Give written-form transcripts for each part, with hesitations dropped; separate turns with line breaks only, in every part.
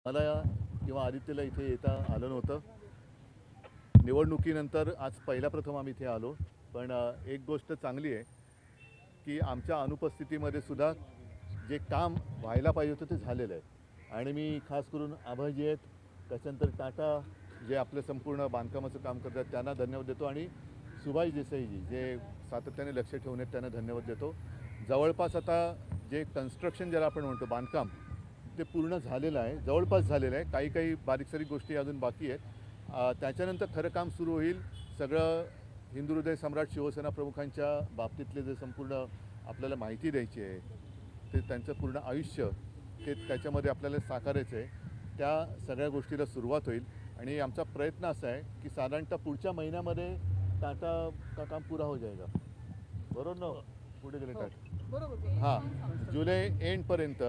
मला किंवा आदित्यला इथे येता आलं नव्हतं. निवडणुकीनंतर आज पहिल्या प्रथम आम्ही इथे आलो. पण एक गोष्ट चांगली आहे की आमच्या अनुपस्थितीमध्ये सुद्धा जे काम व्हायला पाहिजे होतं ते झालेलं आहे. आणि मी खास करून आभाजी आहेत, त्याच्यानंतर टाटा जे आपलं संपूर्ण बांधकामाचं काम करतात त्यांना धन्यवाद देतो, आणि सुभाष देसाईजी जे सातत्याने लक्ष ठेवून आहेत त्यांना धन्यवाद देतो. जवळपास आता जे कन्स्ट्रक्शन ज्याला आपण म्हणतो बांधकाम, ते पूर्ण झालेलं आहे, जवळपास झालेलं आहे. काही काही बारीक सारीक गोष्टी अजून बाकी आहेत. त्याच्यानंतर खरं काम सुरू होईल. सगळं हिंदू हृदय सम्राट शिवसेना प्रमुखांच्या बाबतीतले जे संपूर्ण आपल्याला माहिती द्यायची आहे, ते त्यांचं पूर्ण आयुष्य ते त्याच्यामध्ये आपल्याला साकारायचं आहे. त्या सगळ्या गोष्टीला सुरुवात होईल. आणि आमचा प्रयत्न असा आहे की साधारणतः पुढच्या महिन्यामध्ये टाटा का काम पुरा हो जाएगा. बरोबर ना? पुढे गेले टाटा.
बरोबर.
हां, जुलै एंडपर्यंत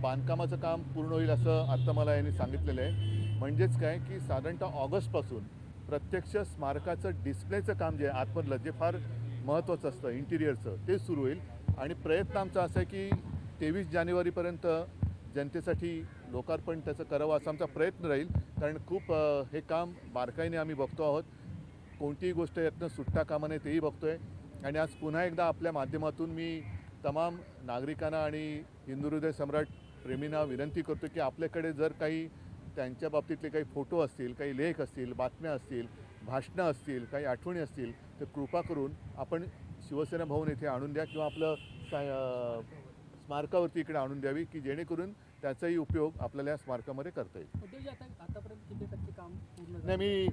बांधकामाचं काम पूर्ण होईल असं आत्ता मला यांनी सांगितलेलं आहे. म्हणजेच काय की साधारणतः ऑगस्टपासून प्रत्यक्ष स्मारकाचं डिस्प्लेचं काम जे आहे आतमधलं, जे फार महत्त्वाचं असतं इंटिरियरचं, ते सुरू होईल. आणि प्रयत्न आमचा असा आहे की 23 जानेवारीपर्यंत जनतेसाठी लोकार्पण त्याचं करावं असा आमचा प्रयत्न राहील. कारण खूप हे काम बारकाईने आम्ही बघतो आहोत. कोणतीही गोष्ट यातनं सुटता कामा नये तेही बघतो आहे. आणि आज पुन्हा एकदा आपल्या माध्यमातून मी तमाम नागरिकांना आणि हिंदू हृदय सम्राट प्रेमींना विनंती करतो की आपल्याकडे जर काही त्यांच्या बाबतीतले काही फोटो असतील, काही लेख असतील, बातम्या असतील, भाषणं असतील, काही आठवणी असतील, तर कृपा करून आपण शिवसेना भवन येथे आणून द्या किंवा आपलं स्मारकावरती इकडे आणून द्यावी, की जेणेकरून त्याचाही उपयोग आपल्याला या स्मारकामध्ये करता येईल.
उद्योजी आतापर्यंत किती टक्के काम पूर्ण
नाही, मी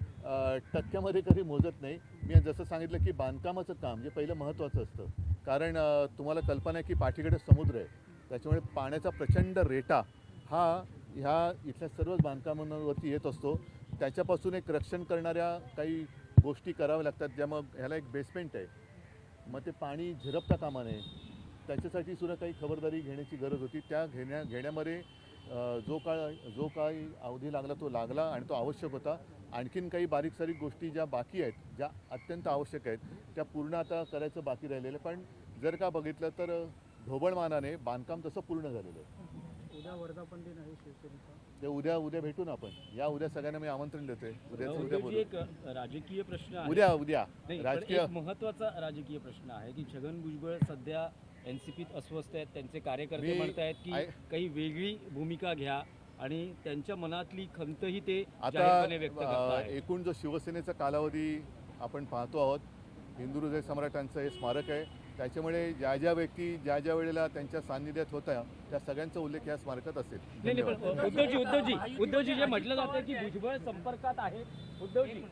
टक्क्यामध्ये कधी मोजत नाही. मी जसं सांगितलं की बांधकामाचं काम जे पहिलं महत्त्वाचं असतं. कारण तुम्हाला कल्पना आहे की पाठीकडे समुद्र आहे, त्याच्यामुळे पाण्याचा प्रचंड रेटा हा ह्या इथल्या सर्वच बांधकामांवरती येत असतो. त्याच्यापासून एक रक्षण करणाऱ्या काही गोष्टी कराव्या लागतात, ज्या मग ह्याला एक बेसमेंट आहे, मग ते पाणी झिरपता कामा नये त्याच्यासाठी सुद्धा काही खबरदारी घेण्याची गरज होती. त्या घेण्यामध्ये जो काही अवधी लागला तो लागला आणि तो आवश्यक होता. आणखीन काही बारीक सारीक गोष्टी ज्या बाकी आहेत, ज्या अत्यंत आवश्यक आहेत, त्या पूर्ण आता करायचं बाकी राहिलेलं. पण जर का बघितलं तर ढोबळमानाने बांधकाम तसं पूर्ण झालेलं आहे.
उद्या वर्धापन दिन आहे शिवसेनेचा.
ते उद्या भेटू ना आपण. या उद्या सगळ्यांना मी आमंत्रण देतोय. उद्या बोलू.
एक राजकीय प्रश्न आहे.
उद्या
नाही,
राजकीय
एक महत्त्वाचा राजकीय प्रश्न आहे की छगन भुजबळ सध्या एनसीपीत अस्वस्थ आहेत. त्यांचे कार्यकर्ते म्हणत आहेत की काही वेगळी भूमिका घ्या आणि त्यांच्या मनातली खंतही ते जाहीरपणे व्यक्त करत
आता
आहेत.
एकूण जो शिवसेनेचा कालावधी आपण पाहतो आहोत, हिंदू हृदय सम्राटांचं हे स्मारक आहे, त्याच्यामुळे ज्या ज्या व्यक्ती ज्या ज्या वेळेला त्यांच्या सान्निध्यात होत्या त्या सगळ्यांचा उल्लेख या स्मारकात असेल.
नाही, पण उद्धवजी जे म्हटलं जातं की भुजबळ संपर्कात आहे, उद्धवजी